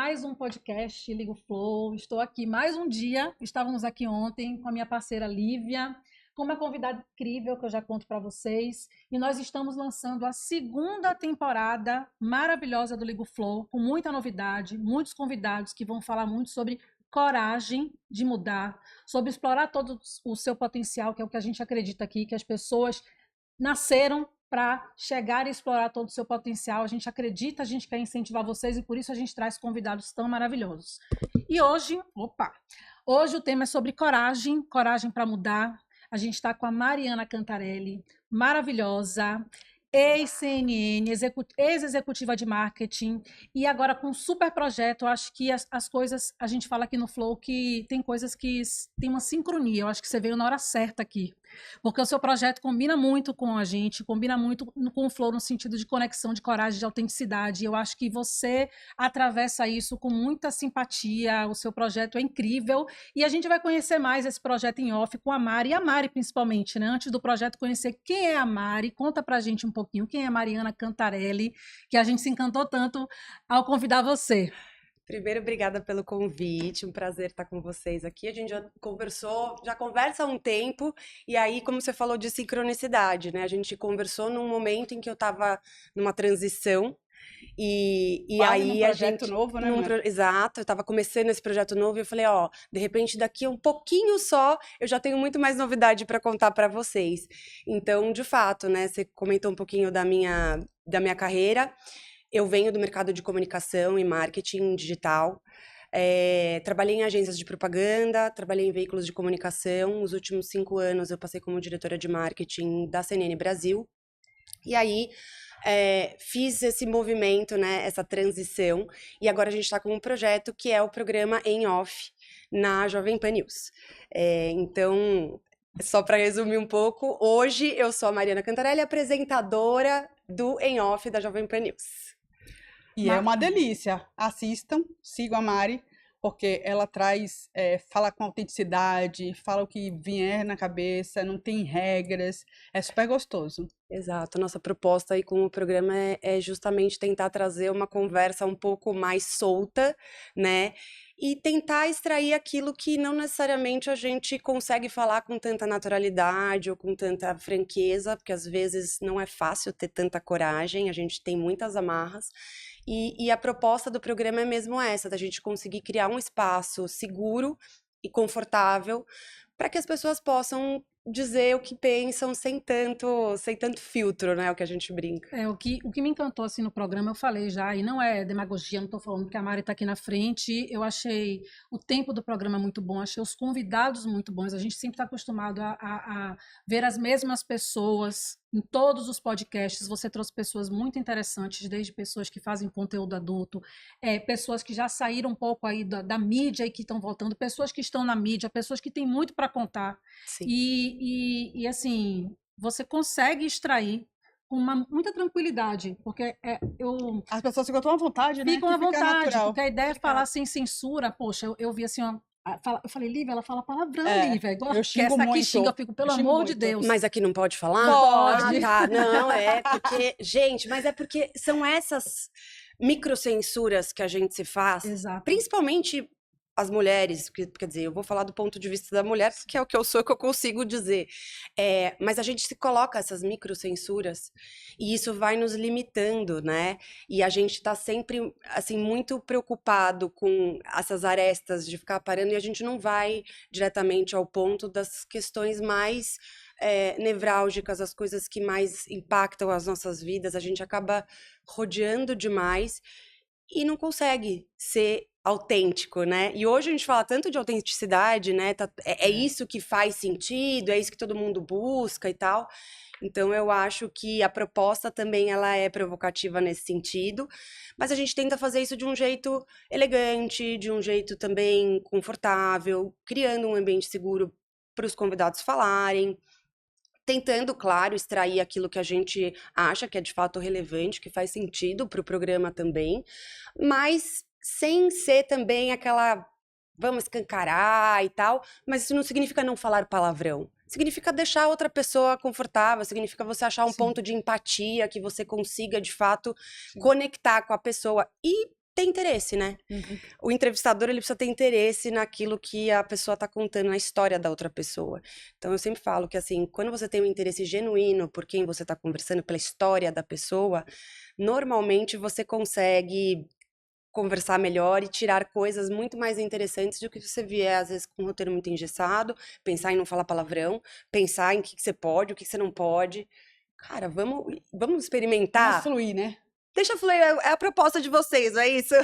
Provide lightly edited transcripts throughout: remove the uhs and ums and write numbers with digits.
mais um podcast Ligo Flow. Estou aqui mais um dia. Estávamos aqui ontem com a minha parceira Lívia, com uma convidada incrível que eu já conto para vocês. E nós estamos lançando a segunda temporada maravilhosa do Ligo Flow, com muita novidade, muitos convidados que vão falar muito sobre coragem de mudar, sobre explorar todo o seu potencial, que é o que a gente acredita aqui, que as pessoas nasceram para chegar e explorar todo o seu potencial. A gente acredita, a gente quer incentivar vocês e por isso a gente traz convidados tão maravilhosos. E hoje o tema é sobre coragem, coragem para mudar. A gente está com a Mariana Cantarelli, maravilhosa, ex-CNN, ex-executiva de marketing, e agora com um super projeto. Eu acho que as coisas, a gente fala aqui no Flow que tem coisas que tem uma sincronia. Eu acho que você veio na hora certa aqui, porque o seu projeto combina muito com a gente, combina muito com o Flow no sentido de conexão, de coragem, de autenticidade. Eu acho que você atravessa isso com muita simpatia. O seu projeto é incrível e a gente vai conhecer mais esse projeto em off com a Mari, e a Mari principalmente, né? Antes do projeto, conhecer quem é a Mari. Conta pra gente um pouquinho quem é a Mariana Cantarelli, que a gente se encantou tanto ao convidar você. Primeiro, obrigada pelo convite, um prazer estar com vocês aqui. A gente já conversa há um tempo, e aí, como você falou de sincronicidade, né? A gente conversou num momento em que eu estava numa transição, e aí a gente... novo, né, Exato, eu estava começando esse projeto novo e eu falei, ó, de repente daqui a um pouquinho só, eu já tenho muito mais novidade para contar para vocês. Então, de fato, né, você comentou um pouquinho da minha carreira. Eu venho do mercado de comunicação e marketing digital. Trabalhei em agências de propaganda, trabalhei em veículos de comunicação. Os últimos 5 anos eu passei como diretora de marketing da CNN Brasil. E aí fiz esse movimento, né, essa transição. E agora a gente está com um projeto que é o programa Em Off na Jovem Pan News. Então, só para resumir um pouco, hoje eu sou a Mariana Cantarelli, apresentadora do Em Off da Jovem Pan News. E é uma delícia. Assistam, sigam a Mari, porque ela fala com autenticidade, fala o que vier na cabeça, não tem regras, é super gostoso. Exato, a nossa proposta aí com o programa é justamente tentar trazer uma conversa um pouco mais solta, né? E tentar extrair aquilo que não necessariamente a gente consegue falar com tanta naturalidade ou com tanta franqueza, porque às vezes não é fácil ter tanta coragem, a gente tem muitas amarras. E a proposta do programa é mesmo essa, da gente conseguir criar um espaço seguro e confortável para que as pessoas possam dizer o que pensam sem tanto filtro, né? O que a gente brinca. O que me encantou assim no programa, eu falei já, e não é demagogia, não estou falando que a Mari está aqui na frente. Eu achei o tempo do programa muito bom, achei os convidados muito bons. A gente sempre está acostumado a ver as mesmas pessoas em todos os podcasts. Você trouxe pessoas muito interessantes, desde pessoas que fazem conteúdo adulto, pessoas que já saíram um pouco aí da mídia e que estão voltando, pessoas que estão na mídia, pessoas que têm muito para contar. Sim. E assim, você consegue extrair com muita tranquilidade, porque as pessoas ficam tão à vontade, né? Ficam à vontade, natural. porque a ideia é falar sem censura. Poxa, eu vi assim, eu falei, Lívia, ela fala palavrão, Lívia. Igual eu xingo essa aqui muito. xinga, eu fico, pelo amor de Deus. Mas aqui não pode falar? Pode. Ah, tá. Não, porque... Gente, mas é porque são essas microcensuras que a gente se faz. Exato. Principalmente as mulheres, quer dizer, eu vou falar do ponto de vista da mulher, que é o que eu sou, que eu consigo dizer. Mas a gente se coloca essas microcensuras e isso vai nos limitando, né? E a gente está sempre, assim, muito preocupado com essas arestas de ficar parando e a gente não vai diretamente ao ponto das questões mais nevrálgicas, as coisas que mais impactam as nossas vidas. A gente acaba rodeando demais e não consegue ser autêntico, né? E hoje a gente fala tanto de autenticidade, né? É isso que faz sentido, é isso que todo mundo busca e tal. Então eu acho que a proposta também ela é provocativa nesse sentido, mas a gente tenta fazer isso de um jeito elegante, de um jeito também confortável, criando um ambiente seguro para os convidados falarem, tentando, claro, extrair aquilo que a gente acha que é de fato relevante, que faz sentido para o programa também, mas sem ser também aquela, vamos escancarar e tal, mas isso não significa não falar palavrão. Significa deixar outra pessoa confortável, significa você achar um ponto de empatia, que você consiga, de fato, conectar com a pessoa. E ter interesse, né? O entrevistador, ele precisa ter interesse naquilo que a pessoa está contando, na história da outra pessoa. Então, eu sempre falo que, assim, quando você tem um interesse genuíno por quem você está conversando, pela história da pessoa, normalmente você consegue conversar melhor e tirar coisas muito mais interessantes do que você vier, às vezes, com um roteiro muito engessado, pensar em não falar palavrão, pensar em o que você pode, o que você não pode. Cara, vamos experimentar? Vamos fluir, né? Deixa fluir, é a proposta de vocês, não é isso?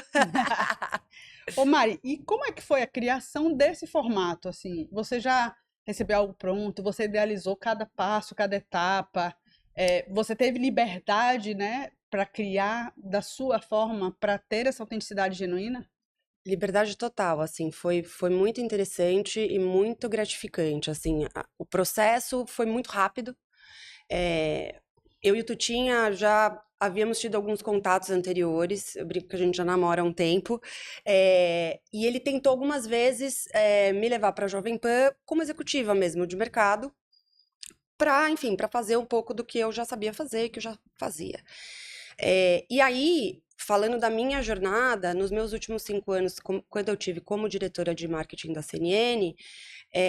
Ô Mari, e como é que foi a criação desse formato, assim? Você já recebeu algo pronto? Você idealizou cada passo, cada etapa? Você teve liberdade, né, para criar da sua forma, para ter essa autenticidade genuína? Liberdade total, assim, foi muito interessante e muito gratificante, assim, o processo foi muito rápido. Eu e o Tutinha já havíamos tido alguns contatos anteriores, eu brinco que a gente já namora há um tempo, e ele tentou algumas vezes me levar para a Jovem Pan como executiva mesmo de mercado, para, enfim, para fazer um pouco do que eu já sabia fazer, que eu já fazia. E aí, falando da minha jornada, nos meus últimos 5 anos, quando eu tive como diretora de marketing da CNN,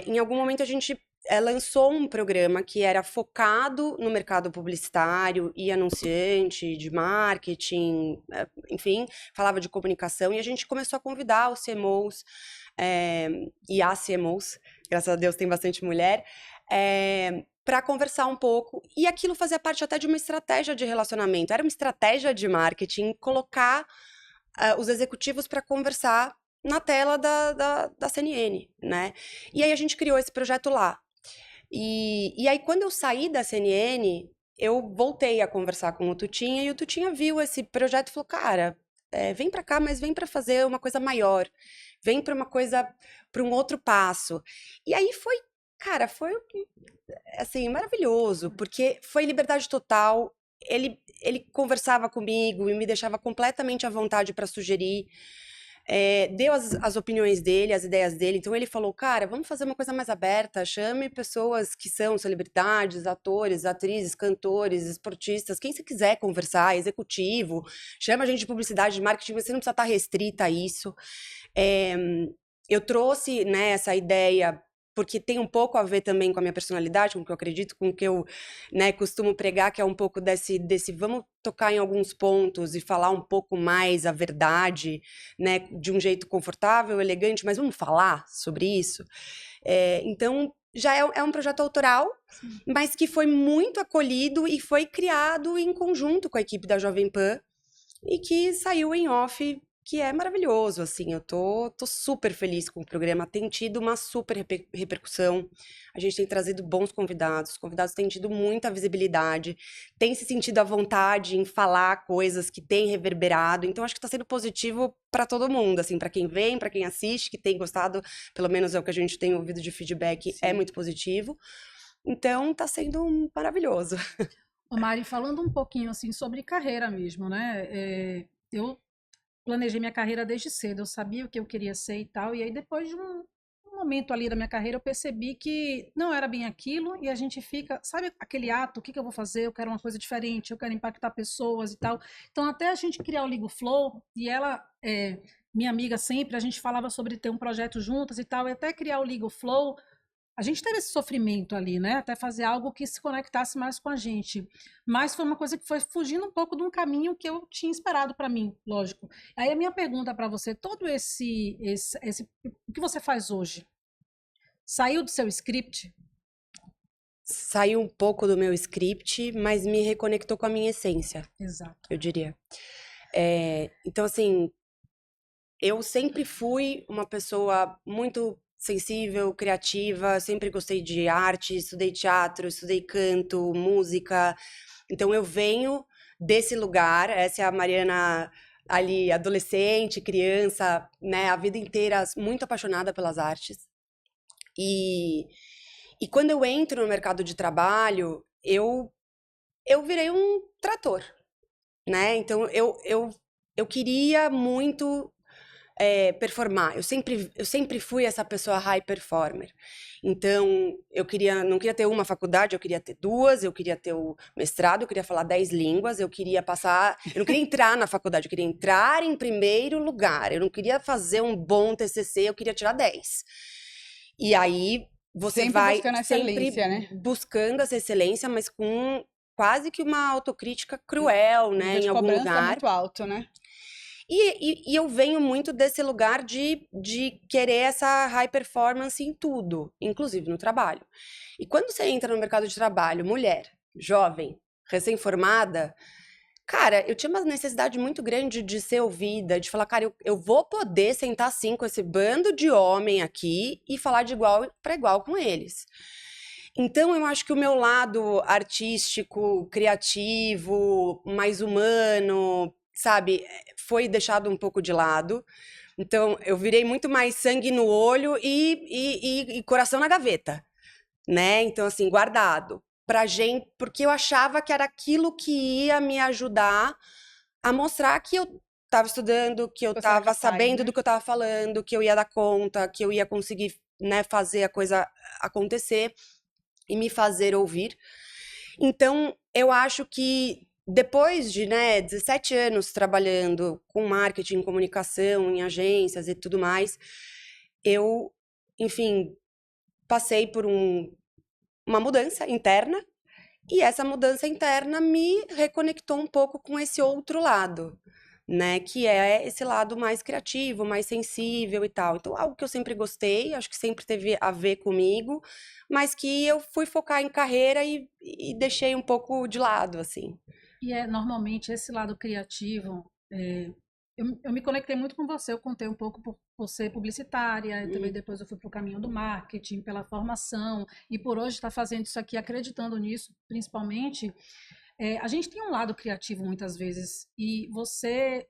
em algum momento a gente lançou um programa que era focado no mercado publicitário e anunciante, de marketing, enfim, falava de comunicação, e a gente começou a convidar os CMOs e as CMOs, graças a Deus tem bastante mulher, para conversar um pouco, e aquilo fazia parte até de uma estratégia de relacionamento, era uma estratégia de marketing, colocar os executivos para conversar na tela da CNN, né? E aí a gente criou esse projeto lá. E aí, quando eu saí da CNN, eu voltei a conversar com o Tutinha, e o Tutinha viu esse projeto e falou, cara, vem para cá, mas vem para fazer uma coisa maior, vem para uma coisa, para um outro passo. E aí foi, cara, foi assim, maravilhoso, porque foi liberdade total. Ele conversava comigo e me deixava completamente à vontade para sugerir. Deu as opiniões dele, as ideias dele. Então ele falou, cara, vamos fazer uma coisa mais aberta, chame pessoas que são celebridades, atores, atrizes, cantores, esportistas, quem você quiser conversar, executivo, chama a gente de publicidade, de marketing, você não precisa estar restrita a isso. Eu trouxe, né, essa ideia porque tem um pouco a ver também com a minha personalidade, com o que eu acredito, com o que eu, né, costumo pregar, que é um pouco desse vamos tocar em alguns pontos e falar um pouco mais a verdade, né, de um jeito confortável, elegante, mas vamos falar sobre isso. Então, já é um projeto autoral, mas que foi muito acolhido e foi criado em conjunto com a equipe da Jovem Pan e que saiu em off, que é maravilhoso, assim, eu tô super feliz com o programa, tem tido uma super repercussão, a gente tem trazido bons convidados, os convidados têm tido muita visibilidade, têm se sentido à vontade em falar coisas que têm reverberado, então acho que tá sendo positivo para todo mundo, assim, para quem vem, para quem assiste, que tem gostado, pelo menos é o que a gente tem ouvido de feedback, é muito positivo, então tá sendo maravilhoso. Ô Mari, falando um pouquinho, assim, sobre carreira mesmo, né, eu planejei minha carreira desde cedo, eu sabia o que eu queria ser e tal, e aí depois de um momento ali da minha carreira eu percebi que não era bem aquilo, e a gente fica, sabe aquele ato, o que eu vou fazer, eu quero uma coisa diferente, eu quero impactar pessoas e tal, então até a gente criar o Ligo Flow, e ela, minha amiga sempre, a gente falava sobre ter um projeto juntas e tal, e até criar o Ligo Flow, a gente teve esse sofrimento ali, né? Até fazer algo que se conectasse mais com a gente. Mas foi uma coisa que foi fugindo um pouco de um caminho que eu tinha esperado para mim, lógico. Aí a minha pergunta para você, todo esse o que você faz hoje? Saiu do seu script? Saiu um pouco do meu script, mas me reconectou com a minha essência. Exato. Eu diria. Então, assim, eu sempre fui uma pessoa muito sensível, criativa, sempre gostei de arte, estudei teatro, estudei canto, música. Então eu venho desse lugar, essa é a Mariana ali, adolescente, criança, né, a vida inteira muito apaixonada pelas artes. E quando eu entro no mercado de trabalho, eu virei um trator, né? Então eu queria muito performar. Eu sempre fui essa pessoa high performer. Então, não queria ter uma faculdade, eu queria ter duas, eu queria ter o mestrado, eu queria falar 10 línguas, eu não queria entrar na faculdade, eu queria entrar em primeiro lugar, eu não queria fazer um bom TCC, eu queria tirar 10. E aí, você Sempre vai buscando a sempre excelência, né? buscando essa excelência, mas com quase que uma autocrítica cruel, né, Nível de em algum cobrança lugar. muito alto, né? E eu venho muito desse lugar de querer essa high performance em tudo, inclusive no trabalho. E quando você entra no mercado de trabalho, mulher, jovem, recém-formada, cara, eu tinha uma necessidade muito grande de ser ouvida, de falar, cara, eu vou poder sentar assim com esse bando de homem aqui e falar de igual para igual com eles. Então, eu acho que o meu lado artístico, criativo, mais humano, sabe, foi deixado um pouco de lado. Então, eu virei muito mais sangue no olho e coração na gaveta, né? Então, assim, guardado. Pra gente, porque eu achava que era aquilo que ia me ajudar a mostrar que eu estava estudando, que eu Você era estava capaz, sabendo né? do que eu estava falando, que eu ia dar conta, que eu ia conseguir, né, fazer a coisa acontecer e me fazer ouvir. Então, eu acho que depois de, né, 17 anos trabalhando com marketing, comunicação, em agências e tudo mais, eu, enfim, passei por uma mudança interna, e essa mudança interna me reconectou um pouco com esse outro lado, né? Que é esse lado mais criativo, mais sensível e tal. Então, algo que eu sempre gostei, acho que sempre teve a ver comigo, mas que eu fui focar em carreira e deixei um pouco de lado, assim. E normalmente esse lado criativo. Eu me conectei muito com você, eu contei um pouco por ser publicitária, e também depois eu fui para o caminho do marketing, pela formação, e por hoje estar fazendo isso aqui, acreditando nisso, principalmente. A gente tem um lado criativo muitas vezes, e você.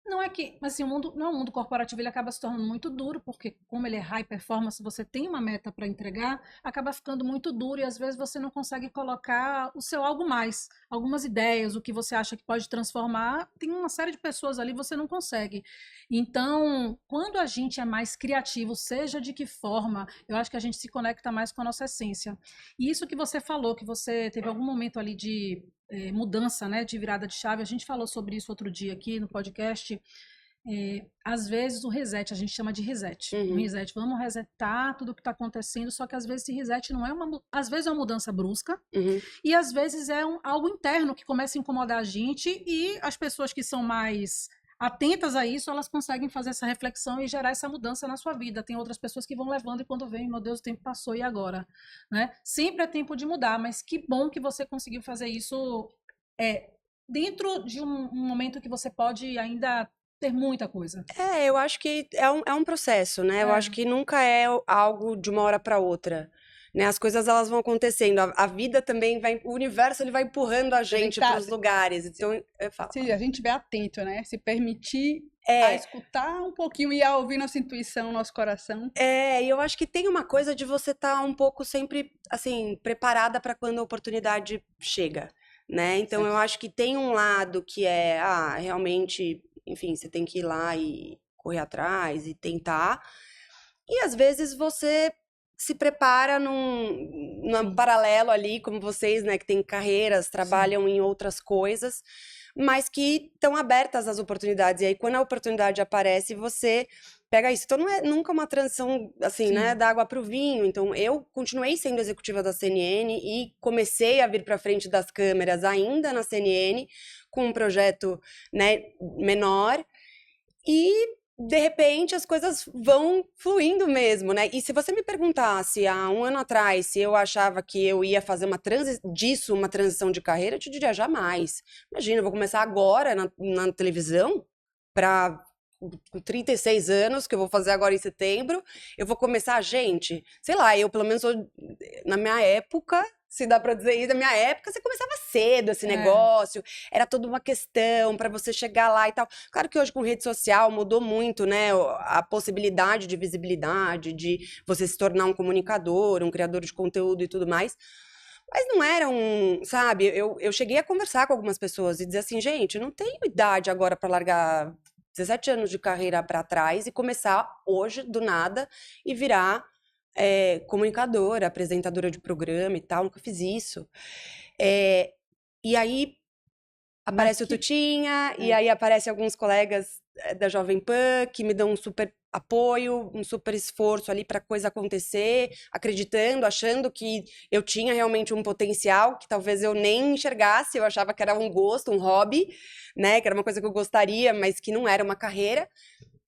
Não é que, mas assim, o mundo corporativo ele acaba se tornando muito duro, porque como ele é high performance, você tem uma meta para entregar, acaba ficando muito duro e às vezes você não consegue colocar o seu algo mais, algumas ideias, o que você acha que pode transformar, tem uma série de pessoas ali, você não consegue. Então, quando a gente é mais criativo, seja de que forma, eu acho que a gente se conecta mais com a nossa essência. E isso que você falou, que você teve algum momento ali de mudança, né, de virada de chave. A gente falou sobre isso outro dia aqui no podcast. Às vezes o reset, a gente chama de reset. Um reset, vamos resetar tudo o que está acontecendo, só que às vezes esse reset não é às vezes é uma mudança brusca, e às vezes é algo interno que começa a incomodar a gente, e as pessoas que são mais atentas a isso, elas conseguem fazer essa reflexão e gerar essa mudança na sua vida. Tem outras pessoas que vão levando e quando vem, meu Deus, o tempo passou e agora? Né? Sempre é tempo de mudar, mas que bom que você conseguiu fazer isso dentro de um momento que você pode ainda ter muita coisa. Eu acho que é um processo, né? Eu acho que nunca é algo de uma hora para outra. Né, as coisas elas vão acontecendo, a vida também o universo ele vai empurrando a gente para os lugares. Então, eu falo. Se a gente estiver atento, né? Se permitir a escutar um pouquinho e a ouvir nossa intuição, nosso coração. E eu acho que tem uma coisa de você estar um pouco sempre, assim, preparada para quando a oportunidade chega, né? Então, eu acho que tem um lado que realmente, enfim, você tem que ir lá e correr atrás e tentar. E às vezes você se prepara num paralelo ali, como vocês, né, que têm carreiras, trabalham em outras coisas, mas que estão abertas às oportunidades. E aí, quando a oportunidade aparece, você pega isso. Então, não é nunca uma transição, assim, né, da água para o vinho. Então, eu continuei sendo executiva da CNN e comecei a vir para frente das câmeras ainda na CNN, com um projeto, né, menor. E de repente as coisas vão fluindo mesmo, né? E se você me perguntasse há um ano atrás se eu achava que eu ia fazer uma transição de carreira, eu te diria jamais. Imagina, eu vou começar agora na televisão com 36 anos, que eu vou fazer agora em setembro, eu vou começar, gente, sei lá, eu pelo menos na minha época, se dá pra dizer isso, na minha época você começava cedo esse negócio, era toda uma questão pra você chegar lá e tal. Claro que hoje com rede social mudou muito, né, a possibilidade de visibilidade, de você se tornar um comunicador, um criador de conteúdo e tudo mais. Mas não era sabe, eu cheguei a conversar com algumas pessoas e dizer assim, gente, eu não tenho idade agora pra largar 17 anos de carreira para trás e começar hoje, do nada, e virar comunicadora, apresentadora de programa e tal. Nunca fiz isso. E aí aparece o Tutinha, e aí aparecem alguns colegas da Jovem Pan que me dão um super apoio, um super esforço ali para a coisa acontecer, acreditando, achando que eu tinha realmente um potencial que talvez eu nem enxergasse, eu achava que era um gosto, um hobby, né, que era uma coisa que eu gostaria, mas que não era uma carreira.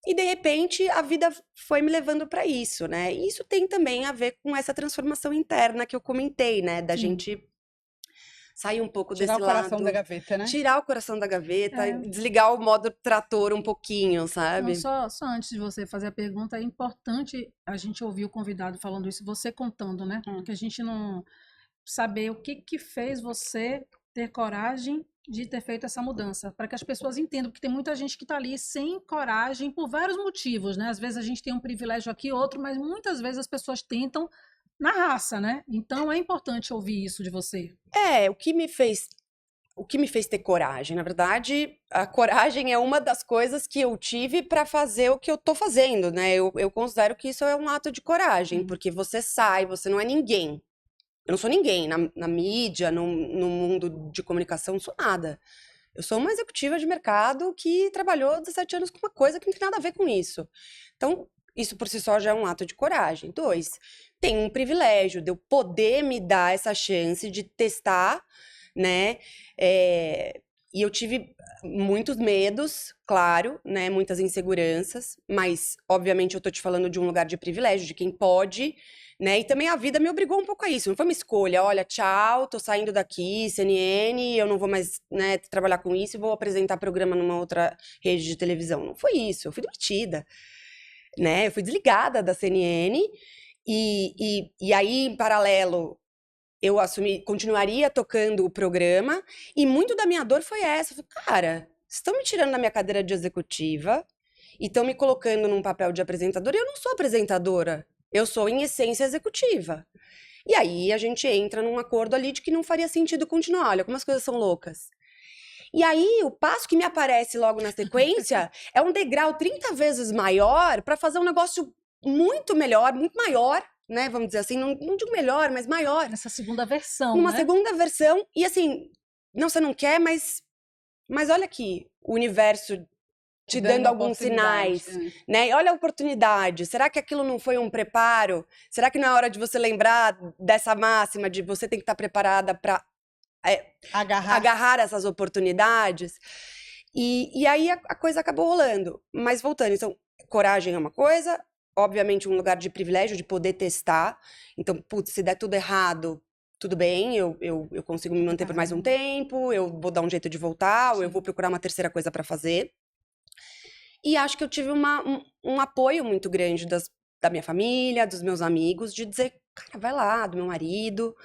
E de repente a vida foi me levando para isso, né? E isso tem também a ver com essa transformação interna que eu comentei, né, da gente sair um pouco desse lado. Tirar o coração da gaveta, né? Tirar o coração da gaveta, desligar o modo trator um pouquinho, sabe? Não, só antes de você fazer a pergunta, é importante a gente ouvir o convidado falando isso, você contando, né? Porque a gente não saber o que fez você ter coragem de ter feito essa mudança, para que as pessoas entendam, porque tem muita gente que está ali sem coragem por vários motivos, né? Às vezes a gente tem um privilégio aqui, outro, mas muitas vezes as pessoas tentam na raça, né? Então é importante ouvir isso de você. O que me fez ter coragem, na verdade, a coragem é uma das coisas que eu tive para fazer o que eu tô fazendo, né? Eu considero que isso é um ato de coragem, porque você sai, você não é ninguém. Eu não sou ninguém na mídia, no mundo de comunicação, não sou nada. Eu sou uma executiva de mercado que trabalhou 17 anos com uma coisa que não tem nada a ver com isso. Então, isso por si só já é um ato de coragem. 2, tem um privilégio de eu poder me dar essa chance de testar, né? E eu tive muitos medos, claro, né? Muitas inseguranças, mas, obviamente, eu tô te falando de um lugar de privilégio, de quem pode, né? E também a vida me obrigou um pouco a isso. Não foi uma escolha, olha, tchau, tô saindo daqui, CNN, eu não vou mais, né, trabalhar com isso e vou apresentar programa numa outra rede de televisão. Não foi isso, eu fui demitida, né? Eu fui desligada da CNN e aí, em paralelo, eu continuaria tocando o programa, e muito da minha dor foi essa. Eu falei, cara, estão me tirando da minha cadeira de executiva e estão me colocando num papel de apresentadora, e eu não sou apresentadora, eu sou, em essência, executiva. E aí a gente entra num acordo ali de que não faria sentido continuar. Olha como as coisas são loucas. E aí, o passo que me aparece logo na sequência é um degrau 30 vezes maior para fazer um negócio muito melhor, muito maior, né? Vamos dizer assim, não digo melhor, mas maior. Essa segunda versão, Uma né? segunda versão, e assim, não, você não quer, mas olha aqui, o universo te dando alguns sinais, né? E olha a oportunidade. Será que aquilo não foi um preparo? Será que não é hora de você lembrar dessa máxima de você tem que estar preparada para agarrar essas oportunidades? E aí a coisa acabou rolando. Mas voltando, então, coragem é uma coisa, obviamente um lugar de privilégio, de poder testar. Então, putz, se der tudo errado, tudo bem, eu consigo me manter por mais um tempo, eu vou dar um jeito de voltar, ou eu vou procurar uma terceira coisa para fazer. E acho que eu tive um apoio muito grande da minha família, dos meus amigos, de dizer, cara, vai lá, do meu marido,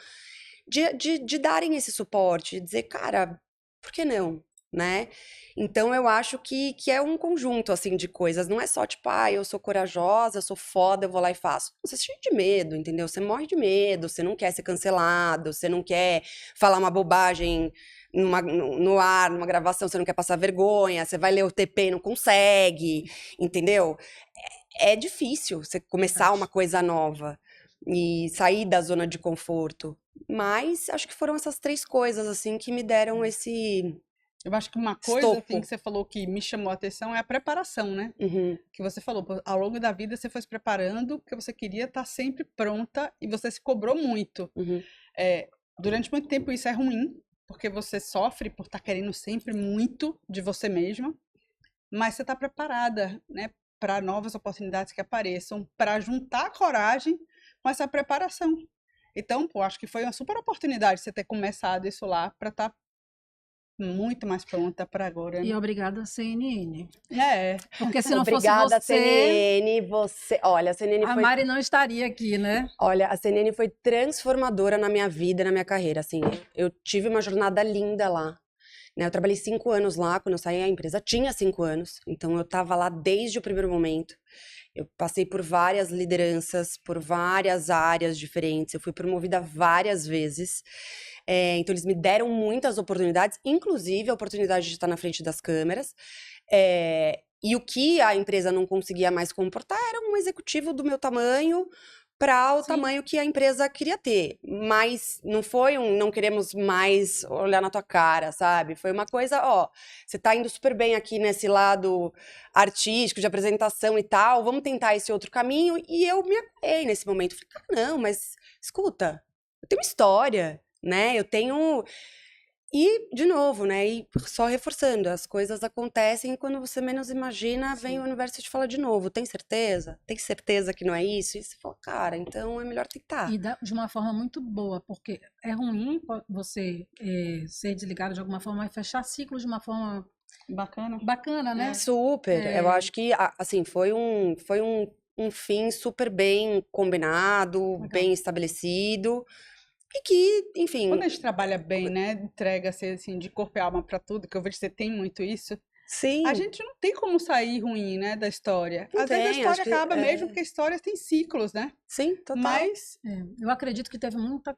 de darem esse suporte, de dizer, cara, por que não, né? Então eu acho que é um conjunto, assim, de coisas, não é só tipo, eu sou corajosa, eu sou foda, eu vou lá e faço. Você se cheio de medo, entendeu? Você morre de medo, você não quer ser cancelado, você não quer falar uma bobagem no ar, numa gravação, você não quer passar vergonha, você vai ler o TP e não consegue, entendeu? É difícil você começar uma coisa nova e sair da zona de conforto. Mas acho que foram essas 3 coisas, assim, que me deram esse... Eu acho que uma coisa assim, que você falou que me chamou a atenção é a preparação, né? Que você falou, ao longo da vida você foi se preparando porque você queria estar sempre pronta e você se cobrou muito. Durante muito tempo isso é ruim, porque você sofre por estar querendo sempre muito de você mesma, mas você está preparada, né, para novas oportunidades que apareçam, para juntar a coragem com essa preparação. Então, acho que foi uma super oportunidade você ter começado isso lá para estar muito mais pronta para agora. E obrigada, CNN. Porque se não obrigada, fosse você... CNN, olha, a CNN a Mari não estaria aqui, né? Olha, a CNN foi transformadora na minha vida, na minha carreira, assim. Eu tive uma jornada linda lá, né? Eu trabalhei 5 anos lá, quando eu saí a empresa tinha 5 anos, então eu tava lá desde o primeiro momento. Eu passei por várias lideranças, por várias áreas diferentes, eu fui promovida várias vezes. Então eles me deram muitas oportunidades, inclusive a oportunidade de estar na frente das câmeras. E o que a empresa não conseguia mais comportar era um executivo do meu tamanho para o tamanho que a empresa queria ter. Mas não foi não queremos mais olhar na tua cara, sabe? Foi uma coisa, ó, você tá indo super bem aqui nesse lado artístico, de apresentação e tal, vamos tentar esse outro caminho. E eu me apoiei nesse momento. Falei, cara, não, mas escuta, eu tenho história, né? Eu tenho... E, de novo, né, e só reforçando, as coisas acontecem e quando você menos imagina, vem o universo e te fala de novo, tem certeza? Tem certeza que não é isso? E você fala, cara, então é melhor tentar. E de uma forma muito boa, porque é ruim você ser desligado de alguma forma e fechar ciclos de uma forma bacana, né? Super, eu acho que, assim, foi um fim super bem combinado, bem estabelecido. E que, enfim... Quando a gente trabalha bem, né, entrega-se assim, de corpo e alma pra tudo, que eu vejo que você tem muito isso, Sim. a gente não tem como sair ruim, né, da história. Não Às vezes a tem, história acho que acaba mesmo, porque a história tem ciclos, né? Sim, total. Mas eu acredito que teve muita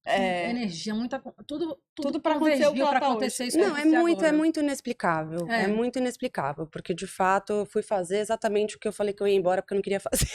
energia, tudo pra acontecer o que convergiu ela para tá acontecer hoje. isso Não, que é aconteceu muito inexplicável. É muito inexplicável, porque de fato eu fui fazer exatamente o que eu falei que eu ia embora porque eu não queria fazer.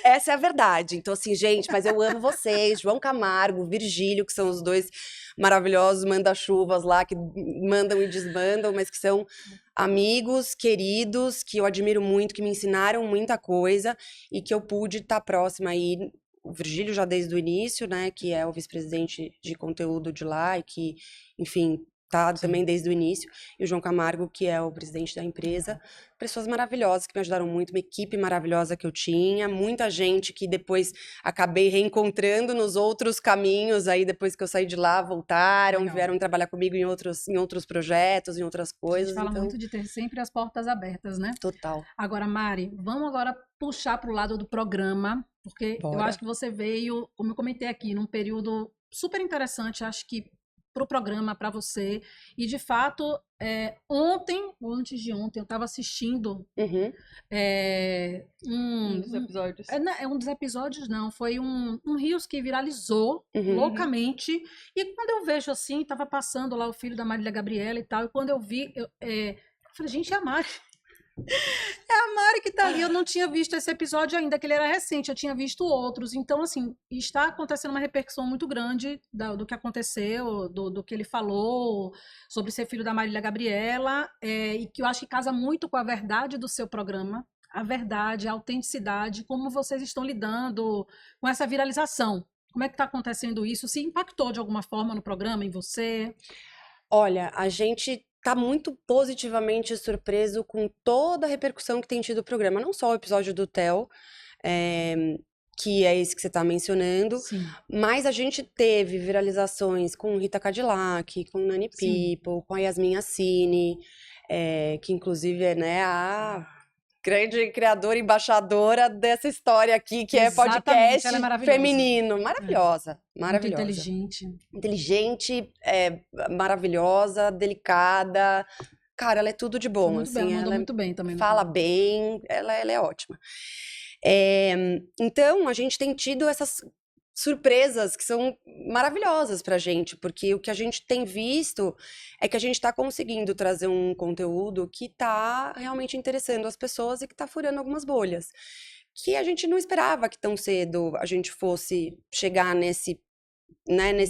Essa é a verdade. Então, assim, gente, mas eu amo vocês, João Camargo, Virgílio, que são os dois maravilhosos manda-chuvas lá, que mandam e desmandam, mas que são amigos, queridos, que eu admiro muito, que me ensinaram muita coisa e que eu pude estar próxima aí. O Virgílio já desde o início, né, que é o vice-presidente de conteúdo de lá e que, enfim, tá também desde o início, e o João Camargo, que é o presidente da empresa. Pessoas maravilhosas que me ajudaram muito, uma equipe maravilhosa que eu tinha, muita gente que depois acabei reencontrando nos outros caminhos, aí depois que eu saí de lá, voltaram, vieram trabalhar comigo em outros projetos, em outras coisas. A gente fala muito de ter sempre as portas abertas, né? Total. Agora, Mari, vamos agora puxar para o lado do programa, porque eu acho que você veio, como eu comentei aqui, num período super interessante, acho que para o programa, para você. E, de fato, ontem, ou antes de ontem, eu estava assistindo um dos episódios. Um dos episódios, não. Foi um Reels que viralizou loucamente. E quando eu vejo assim, estava passando lá o filho da Marília Gabriela e tal. E quando eu vi, eu falei, gente, é a Mari. É a Mari que tá ali. Eu não tinha visto esse episódio ainda, que ele era recente, eu tinha visto outros. Então, assim, está acontecendo uma repercussão muito grande do que aconteceu, do que ele falou sobre ser filho da Marília Gabriela, e que eu acho que casa muito com a verdade do seu programa, a verdade, a autenticidade, como vocês estão lidando com essa viralização. Como é que está acontecendo isso? Se impactou de alguma forma no programa, em você? Olha, a gente tá muito positivamente surpreso com toda a repercussão que tem tido o programa. Não só o episódio do Theo, que é esse que você tá mencionando, mas a gente teve viralizações com Rita Cadillac, com Nani People, com a Yasmin Assini, que inclusive é, né, a grande criadora e embaixadora dessa história aqui, que é podcast feminino. Maravilhosa, maravilhosa. Muito inteligente. Inteligente, maravilhosa, delicada. Cara, ela é tudo de bom, muito assim. Bem, ela mandou ela muito bem também. Fala bem, ela é ótima. Então, a gente tem tido essas surpresas que são maravilhosas pra gente, porque o que a gente tem visto é que a gente tá conseguindo trazer um conteúdo que tá realmente interessando as pessoas e que tá furando algumas bolhas. Que a gente não esperava que tão cedo a gente fosse chegar nesse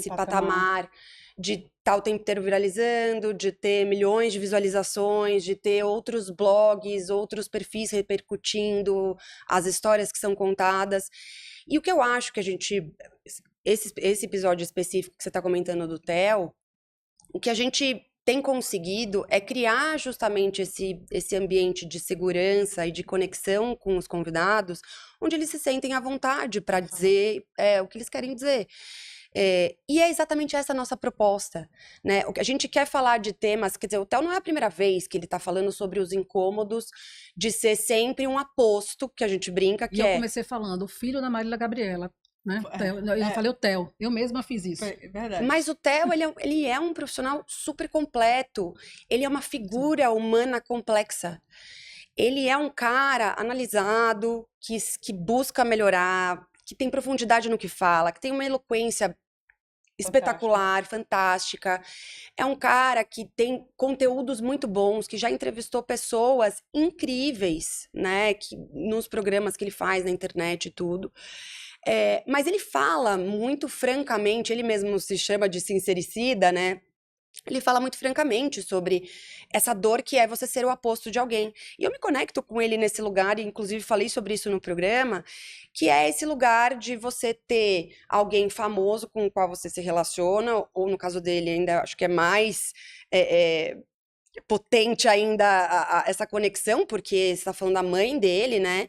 patamar de estar o tempo inteiro viralizando, de ter milhões de visualizações, de ter outros blogs, outros perfis repercutindo as histórias que são contadas. E o que eu acho que a gente... Esse episódio específico que você está comentando do Theo, o que a gente tem conseguido é criar justamente esse ambiente de segurança e de conexão com os convidados, onde eles se sentem à vontade para dizer o que eles querem dizer. E é exatamente essa a nossa proposta, né? O que a gente quer falar de temas, quer dizer, o Theo não é a primeira vez que ele tá falando sobre os incômodos de ser sempre um aposto, que a gente brinca, que eu comecei falando, o filho da Marília Gabriela, né? Eu falei o Theo, eu mesma fiz isso. Verdade. Mas o Theo, ele é um profissional super completo, ele é uma figura humana complexa. Ele é um cara analisado, que busca melhorar, que tem profundidade no que fala, que tem uma eloquência espetacular, fantástica. É um cara que tem conteúdos muito bons, que já entrevistou pessoas incríveis, né? Que, nos programas que ele faz na internet e tudo. Mas ele fala muito francamente, ele mesmo se chama de sincericida, né? Ele fala muito francamente sobre essa dor que é você ser o oposto de alguém. E eu me conecto com ele nesse lugar, e inclusive falei sobre isso no programa, que é esse lugar de você ter alguém famoso com o qual você se relaciona, ou no caso dele ainda acho que é mais potente ainda essa conexão, porque você está falando da mãe dele, né?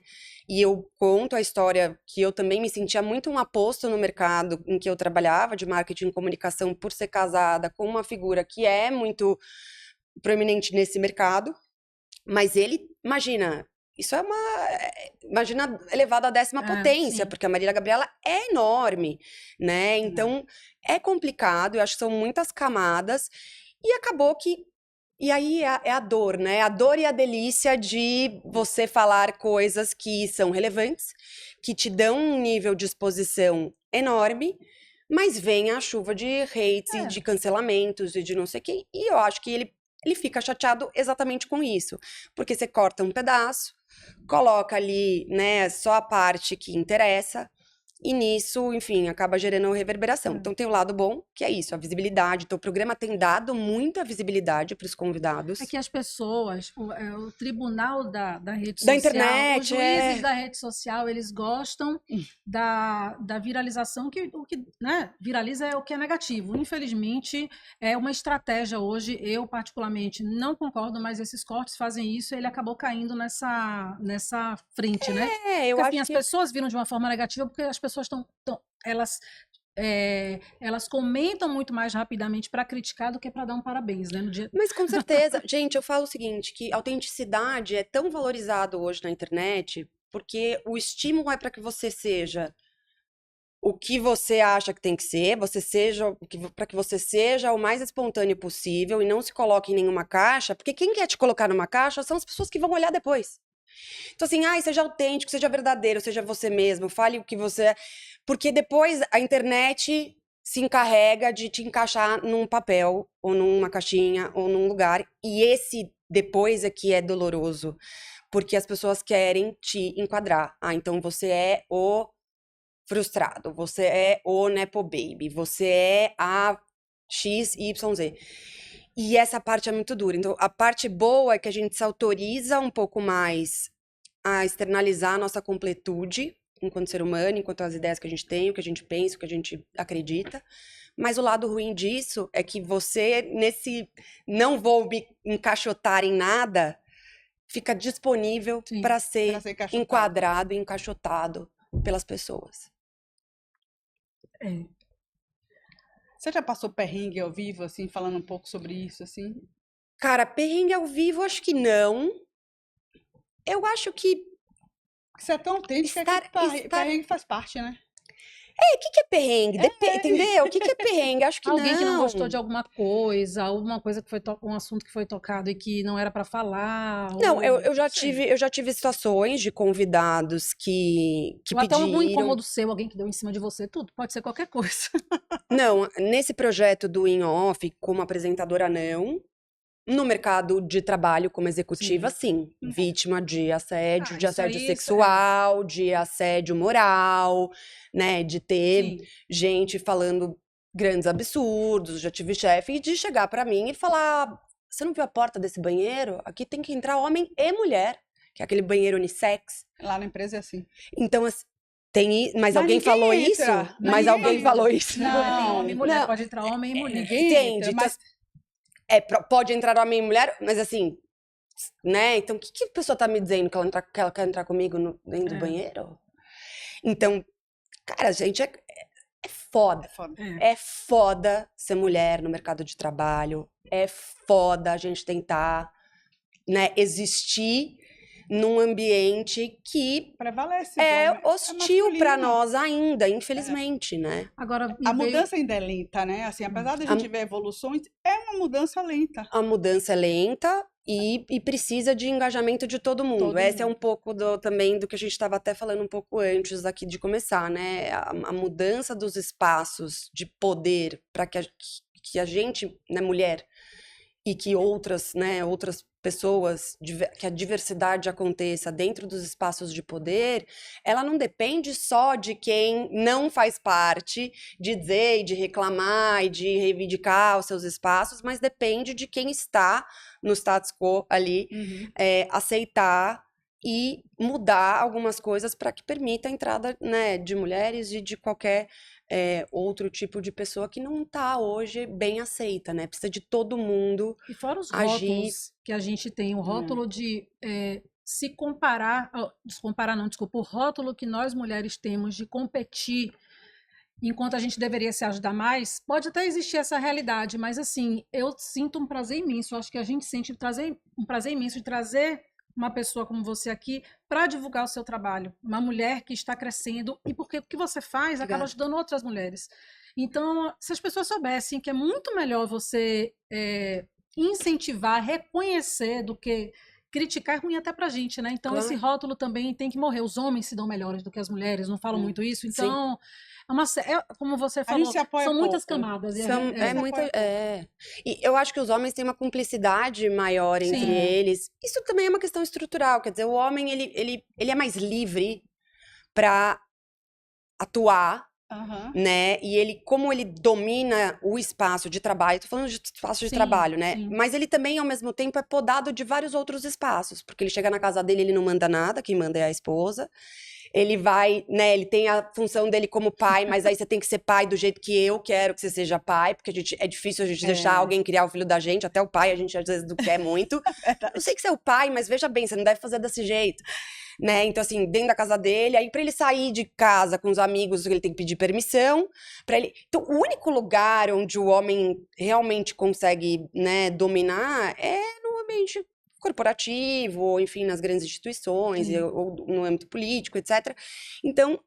E eu conto a história que eu também me sentia muito um aposto no mercado em que eu trabalhava, de marketing e comunicação, por ser casada com uma figura que é muito proeminente nesse mercado. Mas ele, imagina, isso é imagina, elevado à 10ª potência, sim. porque a Marília Gabriela é enorme, né? Então, é complicado, eu acho que são muitas camadas, e acabou que e aí é a dor, né? A dor e a delícia de você falar coisas que são relevantes, que te dão um nível de exposição enorme, mas vem a chuva de hates e de cancelamentos e de não sei o quê. E eu acho que ele fica chateado exatamente com isso. Porque você corta um pedaço, coloca ali, né, só a parte que interessa, e nisso, enfim, acaba gerando reverberação. Então tem o lado bom, que é isso, a visibilidade. Então o programa tem dado muita visibilidade para os convidados. É que as pessoas, o tribunal da rede Da social, internet, os juízes da rede social, eles gostam da viralização, o que né, viraliza é o que é negativo. Infelizmente, é uma estratégia hoje, eu particularmente não concordo, mas esses cortes fazem isso, ele acabou caindo nessa frente, né? Eu Porque assim, acho as que pessoas viram de uma forma negativa porque as pessoas elas comentam muito mais rapidamente para criticar do que para dar um parabéns, né? No dia... Mas com certeza, gente, eu falo o seguinte, que autenticidade é tão valorizado hoje na internet, porque o estímulo é para que você seja o que você acha que tem que ser, para que você seja o mais espontâneo possível e não se coloque em nenhuma caixa, porque quem quer te colocar numa caixa são as pessoas que vão olhar depois. Então, assim, seja autêntico, seja verdadeiro, seja você mesmo, fale o que você é. Porque depois a internet se encarrega de te encaixar num papel, ou numa caixinha, ou num lugar. E esse depois é que é doloroso. Porque as pessoas querem te enquadrar. Então você é o frustrado, você é o nepo baby, você é a XYZ. E essa parte é muito dura. Então, a parte boa é que a gente se autoriza um pouco mais a externalizar a nossa completude enquanto ser humano, enquanto as ideias que a gente tem, o que a gente pensa, o que a gente acredita. Mas o lado ruim disso é que você, nesse não vou me encaixotar em nada, fica disponível para ser enquadrado e encaixotado pelas pessoas. Você já passou perrengue ao vivo, assim, falando um pouco sobre isso, assim? Cara, perrengue ao vivo, acho que não. Eu acho que... Você é tão autêntica que perrengue faz parte, né? O que é perrengue? Entendeu? O que é perrengue? Acho que Alguém que não gostou de alguma coisa que foi um assunto que foi tocado e que não era para falar. Não, eu já tive situações de convidados que ou até pediram... um incômodo seu, alguém que deu em cima de você, tudo. Pode ser qualquer coisa. Não, nesse projeto do In-Off, como apresentadora, não. No mercado de trabalho como executiva, sim. Vítima de assédio sexual, de assédio moral, né? De ter gente falando grandes absurdos. Já tive chefe e de chegar pra mim e falar: você não viu a porta desse banheiro? Aqui tem que entrar homem e mulher, que é aquele banheiro unissex. Lá na empresa é assim. Então, mas alguém falou isso? Mas alguém falou isso? Não, homem e mulher, pode entrar homem e mulher. Entende? Mas... pode entrar homem e mulher, mas assim, né? Então, o que a pessoa tá me dizendo? Que ela quer entrar comigo dentro do banheiro? Então, cara, gente, é foda. É foda ser mulher no mercado de trabalho. É foda a gente tentar, né, existir num ambiente que prevalece, hostil para nós ainda, infelizmente, né? Agora, a mudança ainda é lenta, né? Assim, apesar da gente ver evoluções, é uma mudança lenta. A mudança é lenta E precisa de engajamento de todo mundo. Todo Esse é mundo. um pouco também do que a gente estava até falando um pouco antes aqui de começar, né? A mudança dos espaços de poder para que a gente, né, mulher, e que outras, né, outras pessoas, que a diversidade aconteça dentro dos espaços de poder, ela não depende só de quem não faz parte, de dizer e de reclamar e de reivindicar os seus espaços, mas depende de quem está no status quo ali, aceitar e mudar algumas coisas para que permita a entrada, né, de mulheres e de qualquer outro tipo de pessoa que não está hoje bem aceita, né? Precisa de todo mundo E fora os agir. rótulos que a gente tem, o rótulo de se comparar, descomparar não, desculpa, o rótulo que nós mulheres temos de competir enquanto a gente deveria se ajudar mais, pode até existir essa realidade, mas assim, eu sinto um prazer imenso, acho que a gente sente um prazer imenso de trazer uma pessoa como você aqui para divulgar o seu trabalho, uma mulher que está crescendo e porque o que você faz acaba ajudando outras mulheres. Então, se as pessoas soubessem que é muito melhor você incentivar, reconhecer do que criticar, é ruim até pra gente, né? Então, esse rótulo também tem que morrer. Os homens se dão melhores do que as mulheres, não falam muito isso. Então, como você falou, são muitas camadas. E eu acho que os homens têm uma cumplicidade maior entre eles. Isso também é uma questão estrutural. Quer dizer, o homem, ele é mais livre para atuar, né? E como ele domina o espaço de trabalho, tô falando de espaço de trabalho, né? Mas ele também, ao mesmo tempo, é podado de vários outros espaços, porque ele chega na casa dele, ele não manda nada, quem manda é a esposa. Ele vai, né, ele tem a função dele como pai, mas aí você tem que ser pai do jeito que eu quero que você seja pai, porque é difícil a gente deixar alguém criar o filho da gente, até o pai a gente às vezes não quer muito. Eu sei que você é o pai, mas veja bem, você não deve fazer desse jeito. Né? Então, assim, dentro da casa dele, aí pra ele sair de casa com os amigos, ele tem que pedir permissão. Então, o único lugar onde o homem realmente consegue, né, dominar é no ambiente corporativo, ou enfim, nas grandes instituições, ou no âmbito político, etc. Então,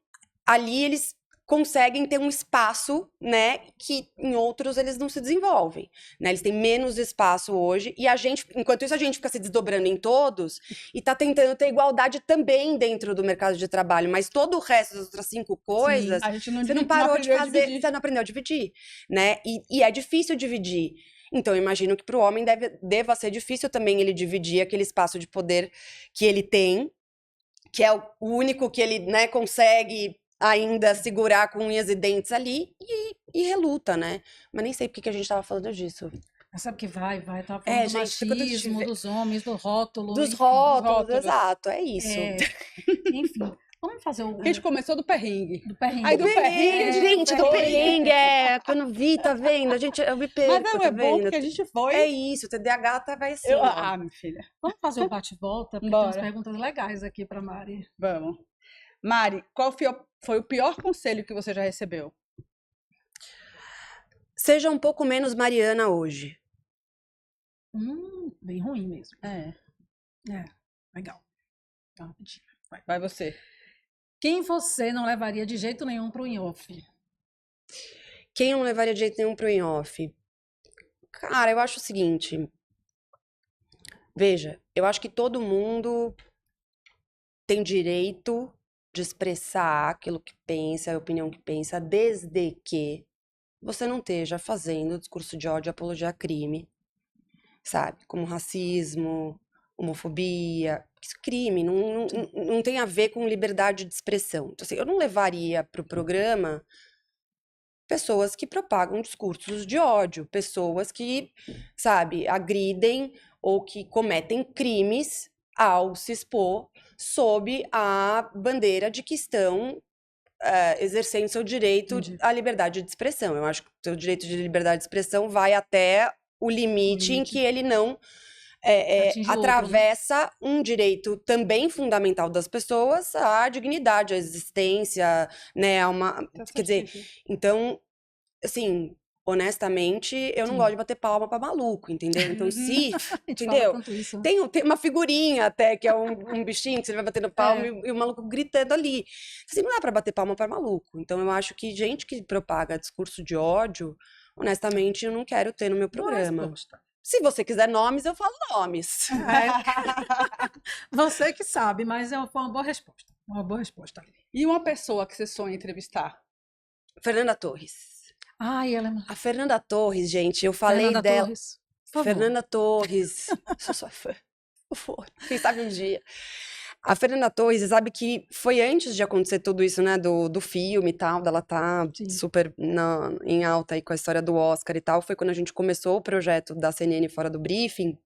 ali eles conseguem ter um espaço, né, que em outros eles não se desenvolvem, né, eles têm menos espaço hoje, e enquanto isso a gente fica se desdobrando em todos, e tá tentando ter igualdade também dentro do mercado de trabalho, mas todo o resto das outras 5 coisas, você não parou de fazer, você não aprendeu a dividir, né, e é difícil dividir. Então, eu imagino que para o homem deva ser difícil também ele dividir aquele espaço de poder que ele tem, que é o único que ele, né, consegue ainda segurar com unhas e dentes ali e reluta, né? Mas nem sei por que a gente tava falando disso. Mas sabe que tava falando do machismo, dos homens, do rótulo. Dos rótulos, exato, é isso. Enfim, vamos fazer o... A gente começou do perrengue. Do perrengue. Aí do perrengue, gente, do perrengue, quando vi, tá vendo? Eu me perco, mas não, é bom porque a gente foi... É isso, o TDAH vai assim. Minha filha. Vamos fazer o bate-volta, porque tem umas perguntas legais aqui pra Mari. Vamos. Mari, qual foi o pior conselho que você já recebeu? Seja um pouco menos Mariana hoje. Bem ruim mesmo. Legal. Então, rapidinho. Vai você. Quem você não levaria de jeito nenhum pro in-off? Quem eu não levaria de jeito nenhum pro in-off? Cara, eu acho o seguinte. Veja, eu acho que todo mundo tem direito de expressar aquilo que pensa, a opinião que pensa, desde que você não esteja fazendo discurso de ódio e apologia a crime, sabe? Como racismo, homofobia. Isso é crime, não tem a ver com liberdade de expressão. Então, assim, eu não levaria para o programa pessoas que propagam discursos de ódio, pessoas que, sabe, agridem ou que cometem crimes ao se expor sob a bandeira de que estão exercendo seu direito à liberdade de expressão. Eu acho que o seu direito de liberdade de expressão vai até o limite em que ele não atravessa um direito também fundamental das pessoas, à dignidade, à existência, né, quer dizer, então, assim, honestamente, eu não gosto de bater palma pra maluco, entendeu? Então, entendeu? Tem uma figurinha até, que é um bichinho que você vai batendo palma e o maluco gritando ali. Assim, não dá pra bater palma pra maluco. Então, eu acho que gente que propaga discurso de ódio, honestamente, eu não quero ter no meu programa. Se você quiser nomes, eu falo nomes. Você que sabe, mas foi uma boa resposta. Uma boa resposta. E uma pessoa que você sonha entrevistar? Fernanda Torres. Ai, ela é A Fernanda Torres, gente, eu falei Fernanda dela. Torres. Por favor. Fernanda Torres. Sou sua fã. Por favor. Quem sabe um dia. A Fernanda Torres, você sabe que foi antes de acontecer tudo isso, né, do filme e tal, dela tá Sim. super em alta aí com a história do Oscar e tal, foi quando a gente começou o projeto da CNN Fora do Briefing.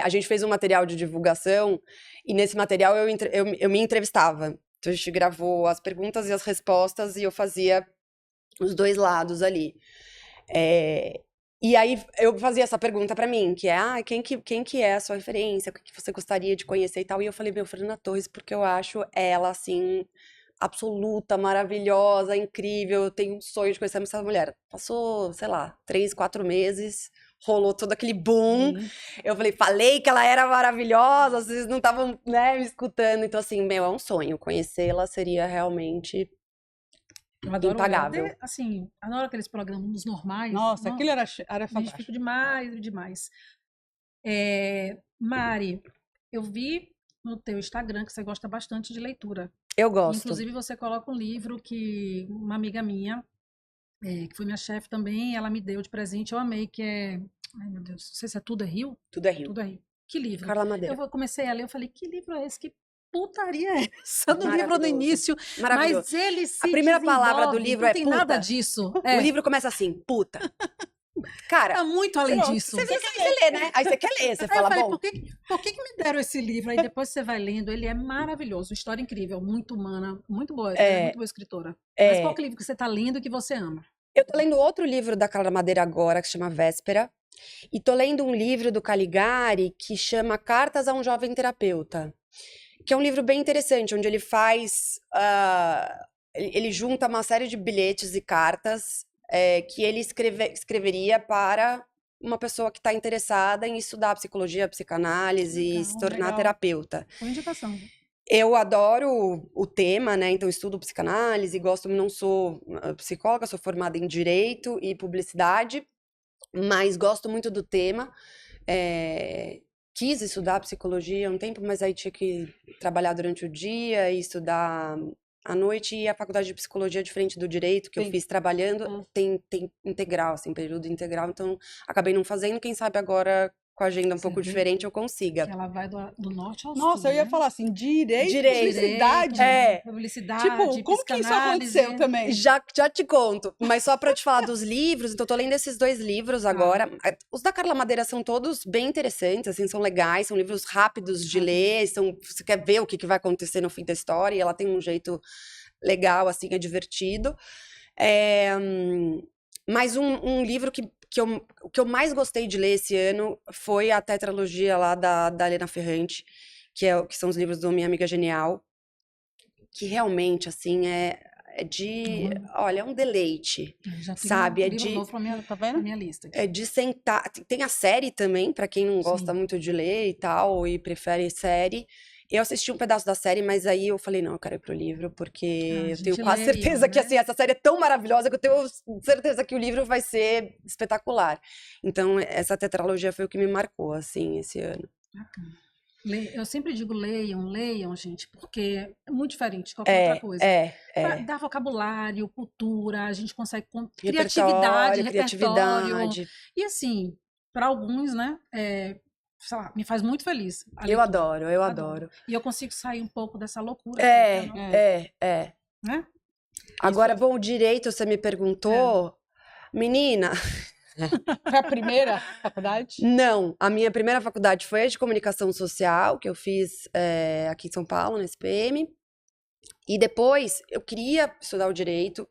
A gente fez um material de divulgação e nesse material eu me entrevistava. Então a gente gravou as perguntas e as respostas e eu fazia os dois lados ali. E aí eu fazia essa pergunta pra mim, que é, quem que é a sua referência, o que você gostaria de conhecer e tal. E eu falei, Fernanda Torres, porque eu acho ela, assim, absoluta, maravilhosa, incrível. Eu tenho um sonho de conhecer essa mulher. Passou, sei lá, 3, 4 meses, rolou todo aquele boom. Eu falei que ela era maravilhosa, vocês não estavam, né, me escutando. Então, assim, é um sonho. Conhecê-la seria realmente... Eu adoro impagável. ela. Assim, adoro aqueles programas normais. Nossa, aquilo era Me fantástico. identifico demais. Mari, eu vi no teu Instagram que você gosta bastante de leitura. Eu gosto. Inclusive, você coloca um livro que uma amiga minha, que foi minha chefe também, ela me deu de presente. Eu amei, que é... Ai, meu Deus, não sei se é Tudo é Rio? Tudo é Rio. Tudo é Rio. Que livro? Carla Madeira. Comecei a ler, eu falei, que livro é esse? Que putaria é essa do livro no início? Maravilhoso. Mas ele se A primeira palavra do desenvolve, livro não é tem puta. nada disso. O livro começa assim, puta. Cara, Tá muito além pronto, disso. Você lê, né? Aí você quer ler, você Aí fala, eu falei, bom... por que me deram esse livro? Aí depois você vai lendo, ele é maravilhoso, história incrível, muito humana, muito boa, ela é muito boa escritora. Mas qual que é o livro que você tá lendo que você ama? Eu tô lendo outro livro da Carla Madeira agora, que se chama Véspera. E tô lendo um livro do Caligari que chama Cartas a um Jovem Terapeuta. Que é um livro bem interessante, onde ele faz... ele junta uma série de bilhetes e cartas que ele escreveria para uma pessoa que está interessada em estudar psicologia, psicanálise e se tornar terapeuta. Foi indicação. Eu adoro o tema, né? Então estudo psicanálise, não sou psicóloga, sou formada em Direito e Publicidade, mas gosto muito do tema. Quis estudar psicologia há um tempo, mas aí tinha que trabalhar durante o dia e estudar à noite. E a faculdade de psicologia, diferente do direito, que eu fiz trabalhando, tem integral, assim, período integral. Então, acabei não fazendo. Quem sabe agora, com a agenda um pouco diferente, eu consiga. Que ela vai do norte ao sul, Nossa, eu ia falar assim, direito, publicidade. Publicidade, Tipo, como que isso aconteceu também? Já te conto. Mas só pra te falar dos livros, então eu tô lendo esses 2 livros agora. Os da Carla Madeira são todos bem interessantes, assim, são legais, são livros rápidos de ler, você quer ver o que vai acontecer no fim da história, e ela tem um jeito legal, assim, é divertido. Mas um livro que eu mais gostei de ler esse ano foi a tetralogia lá da Helena Ferrante, que são os livros do Minha Amiga Genial, que realmente, assim, olha, é um deleite, sabe? Novo pra minha lista. Aqui. É de sentar... Tem a série também, pra quem não gosta muito de ler e tal, e prefere série. Eu assisti um pedaço da série, mas aí eu falei, não, eu quero ir pro livro, porque eu tenho quase certeza que, assim, essa série é tão maravilhosa que eu tenho certeza que o livro vai ser espetacular. Então, essa tetralogia foi o que me marcou, assim, esse ano. Bacana. Eu sempre digo leiam, gente, porque é muito diferente de qualquer outra coisa. Pra dar vocabulário, cultura, a gente consegue criatividade. E assim, para alguns, né, sei lá, me faz muito feliz. Eu adoro. E eu consigo sair um pouco dessa loucura. Né? Agora, bom, o direito, você me perguntou, menina... Foi a primeira faculdade? Não, a minha primeira faculdade foi a de comunicação social, que eu fiz aqui em São Paulo, na SPM. E depois, eu queria estudar o direito,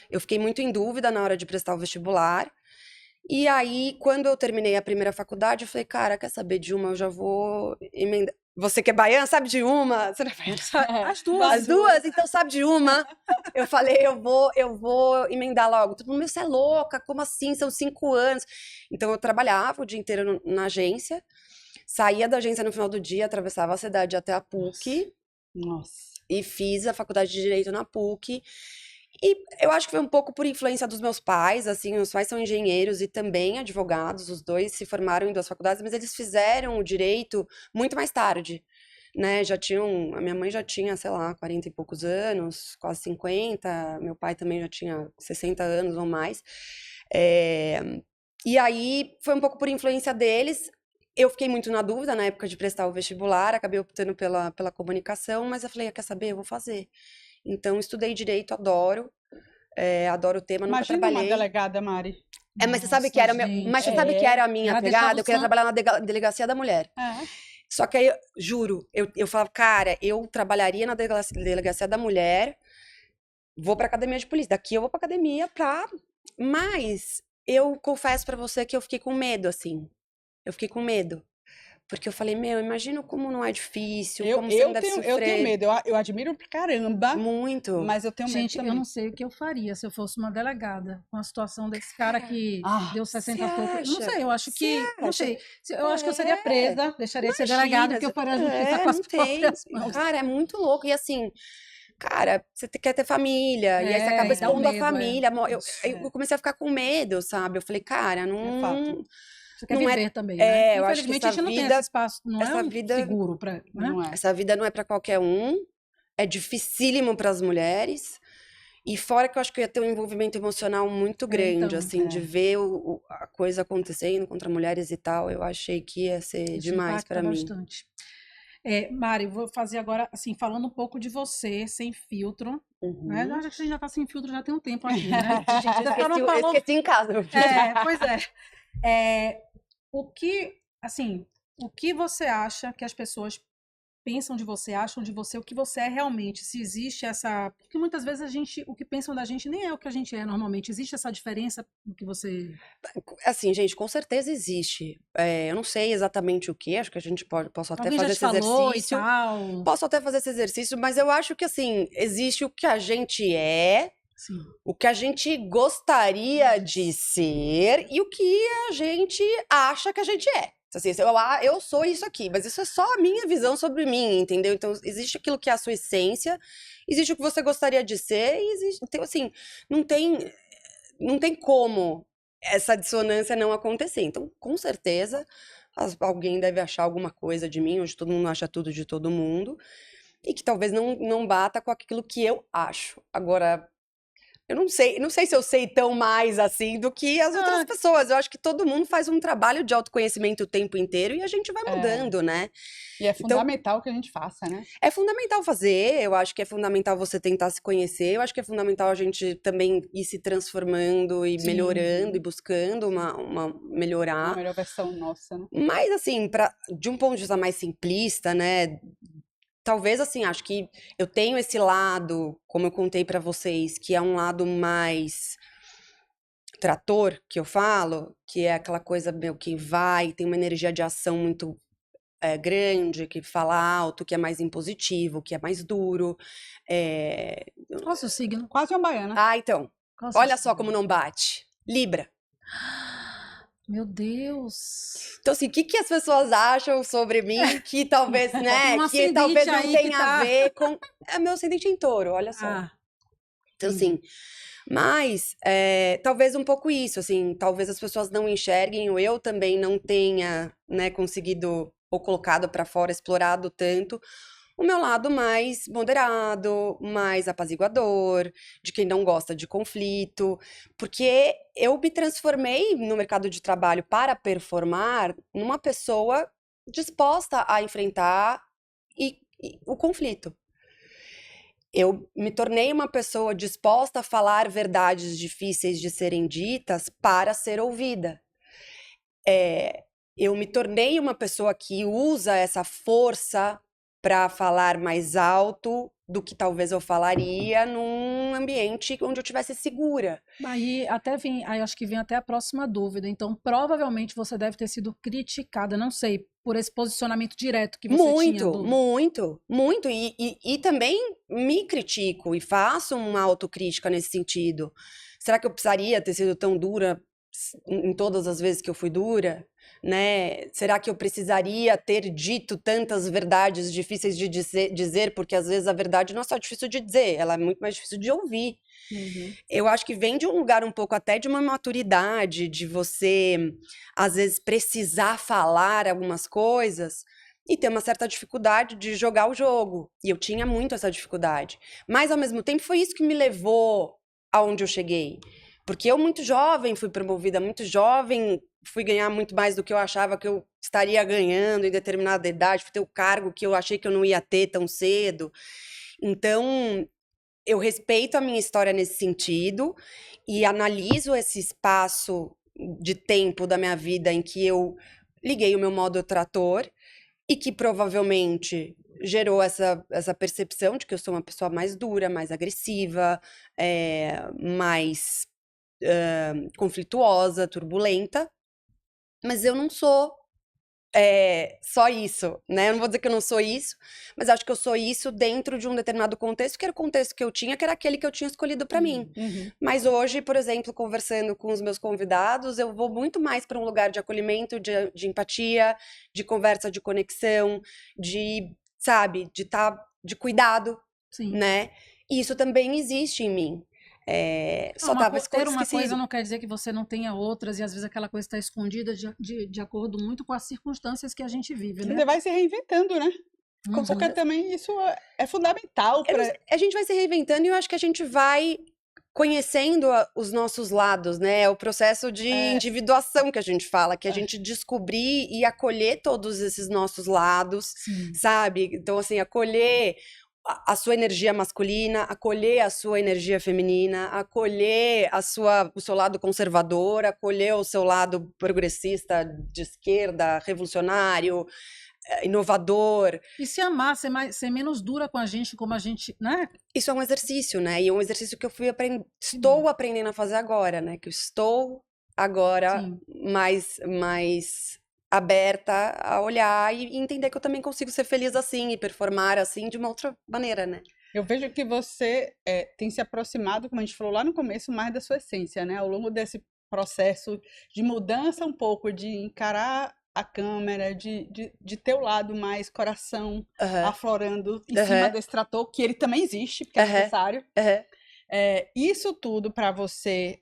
eu fiquei muito em dúvida na hora de prestar o vestibular. E aí, quando eu terminei a primeira faculdade, eu falei, cara, quer saber de uma? Eu já vou emendar. Você que é baiana, sabe de uma? Você não é baiana? As duas. As duas? Então sabe de uma? Eu falei, eu vou emendar logo. Todo mundo, você é louca, como assim? São 5 anos. Então eu trabalhava o dia inteiro na agência, saía da agência no final do dia, atravessava a cidade até a PUC. Nossa. E fiz a faculdade de Direito na PUC. E eu acho que foi um pouco por influência dos meus pais, assim, meus pais são engenheiros e também advogados, os dois se formaram em 2 faculdades, mas eles fizeram o direito muito mais tarde, né? A minha mãe já tinha, sei lá, 40 e poucos anos, quase 50, meu pai também já tinha 60 anos ou mais. E aí foi um pouco por influência deles. Eu fiquei muito na dúvida na época de prestar o vestibular, acabei optando pela comunicação, mas eu falei, quer saber, eu vou fazer. Então, estudei direito, adoro o tema, nunca Imagina uma trabalhei. delegada, Mari. Mas você sabe que era mas você sabe que era a minha pegada? Eu queria trabalhar na delegacia da mulher. Só que aí, juro, eu falava, cara, eu trabalharia na delegacia da mulher, vou pra academia de polícia. Daqui eu vou pra academia Mas eu confesso pra você que eu fiquei com medo, assim. Eu fiquei com medo. Porque eu falei, imagina como não é difícil, como você não deve sofrer. Eu tenho medo, eu admiro pra caramba. Muito. Mas eu tenho medo Gente, também. eu não sei o que eu faria se eu fosse uma delegada com a situação desse cara que deu 60 poucos. Não sei, eu acho que. Não sei. Eu acho que eu seria presa, deixaria de ser delegada, porque eu faria a justiça com as próprias mãos. Cara, é muito louco. E assim, cara, você quer ter família, e aí você acaba expondo a família. Eu comecei a ficar com medo, sabe? Eu falei, cara, não. Você quer viver também, né? Eu acho que Infelizmente, a gente não tem esse espaço, não é seguro para, né? Não é. Essa vida não é para qualquer um, é dificílimo para as mulheres, e fora que eu acho que eu ia ter um envolvimento emocional muito grande, assim, de ver a coisa acontecendo contra mulheres e tal, eu achei que ia ser demais para mim. Bastante. Mari, vou fazer agora, assim, falando um pouco de você, sem filtro, né? Acho que a gente já tá sem filtro já tem um tempo aqui, né? Eu esqueci em casa. Pois é. O que você acha que as pessoas pensam de você, acham de você, o que você é realmente, se existe essa... Porque muitas vezes o que pensam da gente nem é o que a gente é normalmente. Existe essa diferença no que você... Assim, gente, com certeza existe. Eu não sei exatamente o que, acho que a gente posso até fazer esse exercício. E tal. Posso até fazer esse exercício, mas eu acho que, assim, existe o que a gente é, Sim. o que a gente gostaria de ser e o que a gente acha que a gente é. Assim, eu sou isso aqui, mas isso é só a minha visão sobre mim, entendeu? Então, existe aquilo que é a sua essência, existe o que você gostaria de ser, e existe... Então, assim, não tem como essa dissonância não acontecer. Então, com certeza, alguém deve achar alguma coisa de mim, hoje todo mundo acha tudo de todo mundo, e que talvez não bata com aquilo que eu acho. Agora, eu não sei se eu sei tão mais assim do que as outras pessoas. Eu acho que todo mundo faz um trabalho de autoconhecimento o tempo inteiro e a gente vai mudando, né? E é fundamental que a gente faça, né? É fundamental fazer, eu acho que é fundamental você tentar se conhecer, eu acho que é fundamental a gente também ir se transformando e melhorando e buscando melhorar. Uma melhor versão nossa, né? Mas, assim, de um ponto de vista mais simplista, né? Talvez, assim, acho que eu tenho esse lado, como eu contei pra vocês, que é um lado mais trator, que eu falo, que é aquela coisa, que tem uma energia de ação muito grande, que fala alto, que é mais impositivo, que é mais duro. Qual o seu signo? Quase uma baiana. Então, olha só como não bate. Libra. Meu Deus! Então, assim, o que as pessoas acham sobre mim que talvez, né, que talvez não tenha a ver com... meu ascendente em touro, olha só. Então, assim, mas talvez um pouco isso, assim, talvez as pessoas não enxerguem, ou eu também não tenha, né, conseguido, ou colocado pra fora, explorado tanto, o meu lado mais moderado, mais apaziguador, de quem não gosta de conflito, porque eu me transformei no mercado de trabalho para performar numa pessoa disposta a enfrentar o conflito. Eu me tornei uma pessoa disposta a falar verdades difíceis de serem ditas para ser ouvida. Eu me tornei uma pessoa que usa essa força para falar mais alto do que talvez eu falaria num ambiente onde eu estivesse segura. Aí acho que vem até a próxima dúvida. Então, provavelmente você deve ter sido criticada, não sei, por esse posicionamento direto que você tinha. Muito. E também me critico e faço uma autocrítica nesse sentido. Será que eu precisaria ter sido tão dura em todas as vezes que eu fui dura? né? Será que eu precisaria ter dito tantas verdades difíceis de dizer? Porque às vezes a verdade não é só difícil de dizer, ela é muito mais difícil de ouvir. Eu acho que vem de um lugar um pouco até de uma maturidade, de você, às vezes, precisar falar algumas coisas e ter uma certa dificuldade de jogar o jogo. E eu tinha muito essa dificuldade. Mas, ao mesmo tempo, foi isso que me levou aonde eu cheguei. Porque eu, muito jovem, fui promovida, muito jovem, fui ganhar muito mais do que eu achava que eu estaria ganhando em determinada idade, fui ter o cargo que eu achei que eu não ia ter tão cedo. Então, eu respeito a minha história nesse sentido e analiso esse espaço de tempo da minha vida em que eu liguei o meu modo trator e que provavelmente gerou essa percepção de que eu sou uma pessoa mais dura, mais agressiva, mais conflituosa, turbulenta, mas eu não sou só isso, né? Eu não vou dizer que eu não sou isso, mas acho que eu sou isso dentro de um determinado contexto, que era o contexto que eu tinha, que era aquele que eu tinha escolhido para mim. Mas hoje, por exemplo, conversando com os meus convidados, eu vou muito mais para um lugar de acolhimento, de empatia, de conversa, de conexão, sabe, de cuidado, Sim. né? E isso também existe em mim. Só tava Ter uma esquecido. coisa não quer dizer que você não tenha outras, e às vezes aquela coisa está escondida de acordo muito com as circunstâncias que a gente vive, né? Você vai se reinventando, né? Porque também isso é fundamental para... A gente vai se reinventando e eu acho que a gente vai conhecendo os nossos lados, né? É o processo de individuação que a gente fala, que a gente descobrir e acolher todos esses nossos lados, sabe? Então, assim, acolher a sua energia masculina, acolher a sua energia feminina, acolher o seu lado conservador, acolher o seu lado progressista, de esquerda, revolucionário, inovador. E se amar, ser menos dura com a gente, como a gente, né? Isso é um exercício, né? E é um exercício que eu estou aprendendo a fazer agora, né? Que eu estou agora mais aberta a olhar e entender que eu também consigo ser feliz assim e performar assim de uma outra maneira, né? Eu vejo que você tem se aproximado, como a gente falou lá no começo, mais da sua essência, né? Ao longo desse processo de mudança um pouco, de encarar a câmera, de ter o lado mais coração aflorando em cima desse trator, que ele também existe, porque é necessário. Isso tudo para você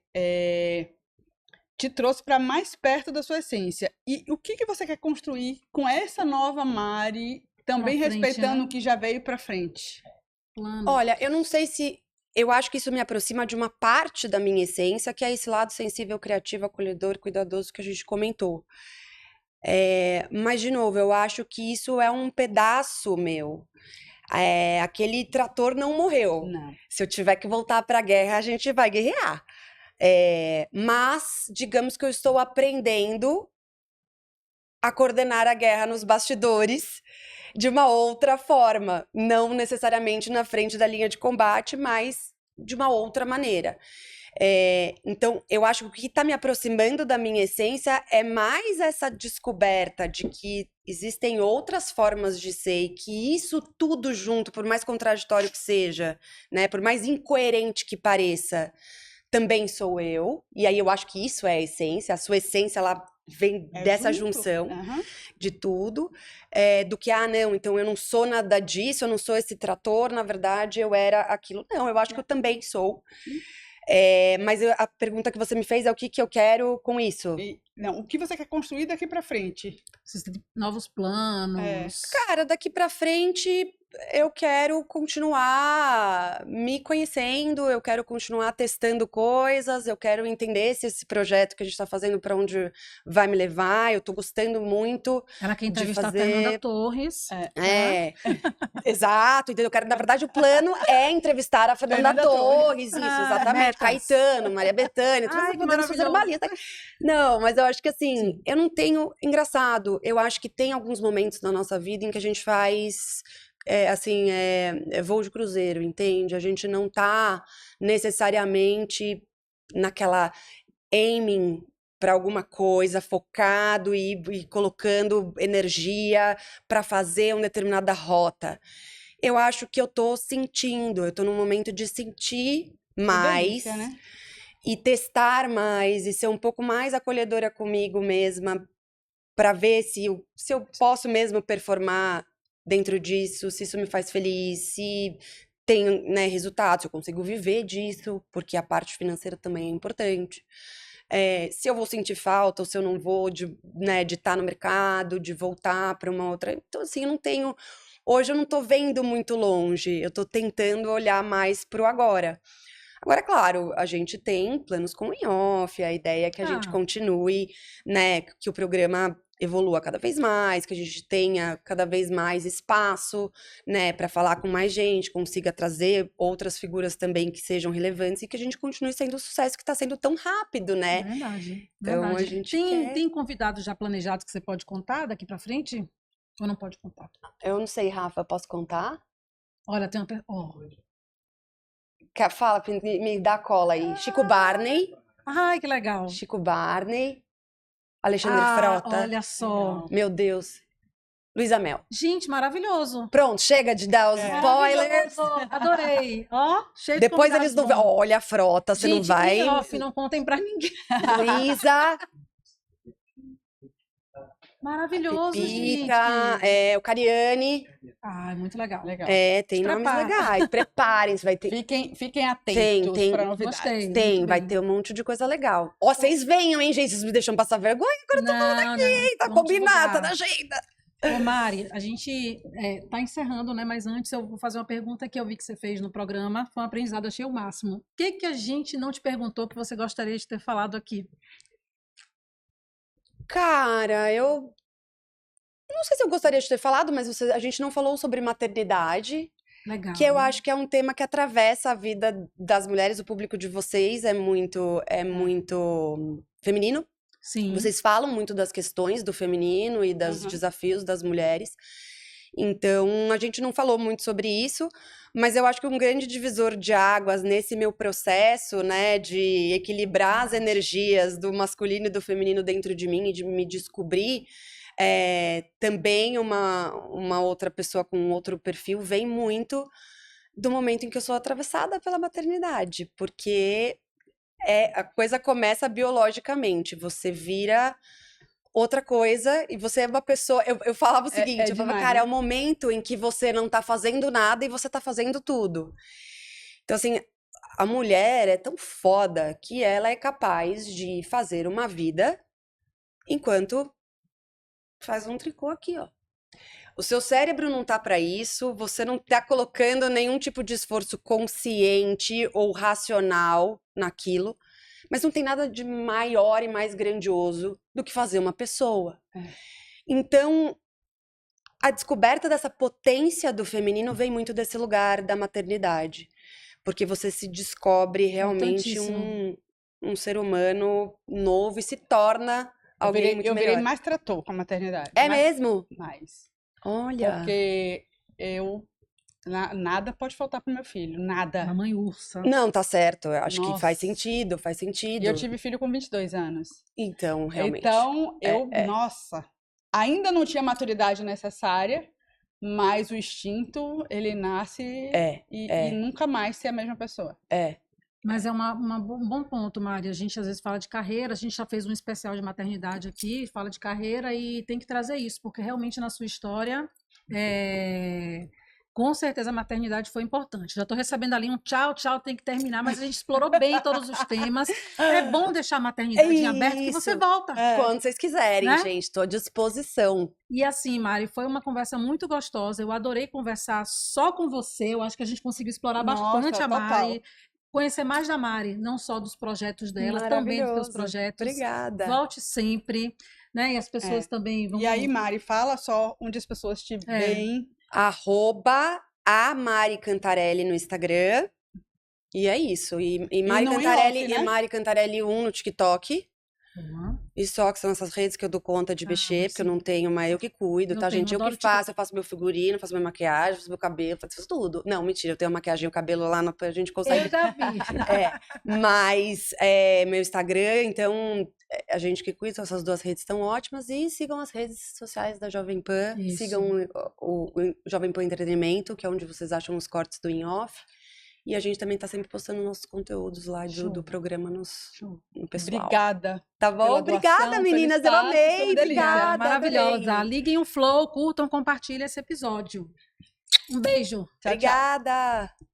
te trouxe para mais perto da sua essência. E o que você quer construir com essa nova Mari, também respeitando o que já veio para frente? Olha, eu não sei se... Eu acho que isso me aproxima de uma parte da minha essência, que é esse lado sensível, criativo, acolhedor, cuidadoso que a gente comentou. Mas, de novo, eu acho que isso é um pedaço meu. Aquele trator não morreu. Não. Se eu tiver que voltar para a guerra, a gente vai guerrear. Mas, digamos que eu estou aprendendo a coordenar a guerra nos bastidores de uma outra forma. Não necessariamente na frente da linha de combate, mas de uma outra maneira. Então, eu acho que o que está me aproximando da minha essência é mais essa descoberta de que existem outras formas de ser e que isso tudo junto, por mais contraditório que seja, né, por mais incoerente que pareça, também sou eu. E aí eu acho que isso é a essência. A sua essência, ela vem dessa junção de tudo, do que, não, então eu não sou nada disso, eu não sou esse trator, na verdade eu era aquilo. Não, eu acho que eu também sou. Mas a pergunta que você me fez é o que eu quero com isso? Não, o que você quer construir daqui pra frente? Novos planos. Cara, daqui pra frente eu quero continuar me conhecendo, eu quero continuar testando coisas, eu quero entender se esse projeto que a gente tá fazendo pra onde vai me levar. Eu tô gostando muito Ela quer de entrevistar fazer... a Fernanda Torres. Exato, entendeu? Na verdade, o plano é entrevistar a Fernanda Torres, isso, exatamente. Caetano, Maria Bethânia, todas podemos fazer uma lista. Não, mas eu acho que assim, eu não tenho... Engraçado, eu acho que tem alguns momentos na nossa vida em que a gente faz... voo de cruzeiro, entende? A gente não tá necessariamente naquela aiming para alguma coisa, focado e colocando energia para fazer uma determinada rota. Eu acho que eu tô sentindo, eu tô num momento de sentir mais, delícia, né? E testar mais, e ser um pouco mais acolhedora comigo mesma, para ver se eu posso mesmo performar dentro disso, se isso me faz feliz, se tem, né, resultados, se eu consigo viver disso, porque a parte financeira também é importante. Se eu vou sentir falta ou se eu não vou de estar no mercado, de voltar para uma outra. Então, assim, eu não tenho. Hoje eu não tô vendo muito longe, eu tô tentando olhar mais pro agora. Agora, claro, a gente tem planos com o in-off, a ideia é que a gente continue, né, que o programa evolua cada vez mais, que a gente tenha cada vez mais espaço, né, para falar com mais gente, consiga trazer outras figuras também que sejam relevantes e que a gente continue sendo o sucesso que está sendo tão rápido, né? Verdade. Então a gente quer... Tem convidados já planejados que você pode contar daqui para frente? Ou não pode contar? Eu não sei, Rafa, posso contar? Olha, tem uma... Fala, me dá a cola aí. Chico Barney. Ai, que legal. Chico Barney. Alexandre Frota. Olha só. Meu Deus. Luísa Mel. Gente, maravilhoso. Pronto, chega de dar os spoilers. Adorei. Ó, cheio de Depois eles não... Olha a Frota, você não vai... Off, não contem pra ninguém. Luísa... Maravilhoso, Pepita, gente. o Cariani. Ai, muito legal. Tem nomes legais. Preparem-se, vai ter... Fiquem atentos para novidades. Gostei, vai ter um monte de coisa legal. Ó, vocês venham, hein, gente? Vocês me deixam passar vergonha. Agora todo mundo aqui, hein? Tá combinado na agenda. Ô, Mari, a gente tá encerrando, né? Mas antes eu vou fazer uma pergunta que eu vi que você fez no programa. Foi um aprendizado, achei o máximo. O que a gente não te perguntou que você gostaria de ter falado aqui? Cara, eu não sei se eu gostaria de ter falado, mas a gente não falou sobre maternidade. Legal. Que eu acho que é um tema que atravessa a vida das mulheres. O público de vocês é muito feminino. Sim. Vocês falam muito das questões do feminino e dos desafios das mulheres. Então, a gente não falou muito sobre isso, mas eu acho que um grande divisor de águas nesse meu processo, né, de equilibrar as energias do masculino e do feminino dentro de mim e de me descobrir, também uma outra pessoa com outro perfil, vem muito do momento em que eu sou atravessada pela maternidade, porque a coisa começa biologicamente, você vira outra coisa, e você é uma pessoa... Eu falava o seguinte, eu falava, demais, cara, né? é o momento em que você não tá fazendo nada e você tá fazendo tudo. Então, assim, a mulher é tão foda que ela é capaz de fazer uma vida enquanto faz um tricô aqui, ó. O seu cérebro não tá pra isso, você não tá colocando nenhum tipo de esforço consciente ou racional naquilo. Mas não tem nada de maior e mais grandioso do que fazer uma pessoa. Então, a descoberta dessa potência do feminino vem muito desse lugar da maternidade. Porque você se descobre realmente um ser humano novo e se torna alguém muito melhor. Eu virei mais trator com a maternidade. É mesmo? Mais. Olha. Porque nada pode faltar pro meu filho, nada. Mamãe ursa. Não, tá certo. Eu acho que Nossa. faz sentido, faz sentido. E eu tive filho com 22 anos. Então, realmente. Então, nossa, ainda não tinha a maturidade necessária, mas o instinto, ele nasce e nunca mais ser a mesma pessoa. Mas é um bom ponto, Mari. A gente às vezes fala de carreira, a gente já fez um especial de maternidade aqui, fala de carreira e tem que trazer isso, porque realmente na sua história, com certeza a maternidade foi importante. Já estou recebendo ali um tchau, tem que terminar, mas a gente explorou bem todos os temas. É bom deixar a maternidade em aberto que você volta. Quando vocês quiserem, Né? gente, estou à disposição. E assim, Mari, foi uma conversa muito gostosa. Eu adorei conversar só com você. Eu acho que a gente conseguiu explorar bastante a Mari. Conhecer mais da Mari, não só dos projetos dela, também dos seus projetos. Obrigada. Volte sempre, né? E as pessoas também vão... E aí, Mari, fala só onde as pessoas te veem. @a Mari Cantarelli no Instagram. E é isso. E Mari Cantarelli, né? e Mari Cantarelli 1 no TikTok. Uhum. E só que são essas redes que eu dou conta de mexer, porque eu não tenho, mas eu que cuido, tá, gente? Eu que faço, eu faço meu figurino, faço minha maquiagem, faço meu cabelo, faço tudo. Não, mentira, eu tenho a maquiagem e o cabelo lá, a gente consegue. Eu já vi. Mas meu Instagram, então, a gente que cuida, essas duas redes estão ótimas. E sigam as redes sociais da Jovem Pan, sigam o Jovem Pan Entretenimento, que é onde vocês acham os cortes do In-Off. E a gente também tá sempre postando nossos conteúdos lá Show. do programa no pessoal. Obrigada. Tá bom? pela Obrigada, doação, meninas. pelo Eu espaço, amei. pela delícia. Obrigada. Maravilhosa. adorei. Liguem o Flow, curtam, compartilhem esse episódio. Um beijo. Tchau, tchau. Obrigada.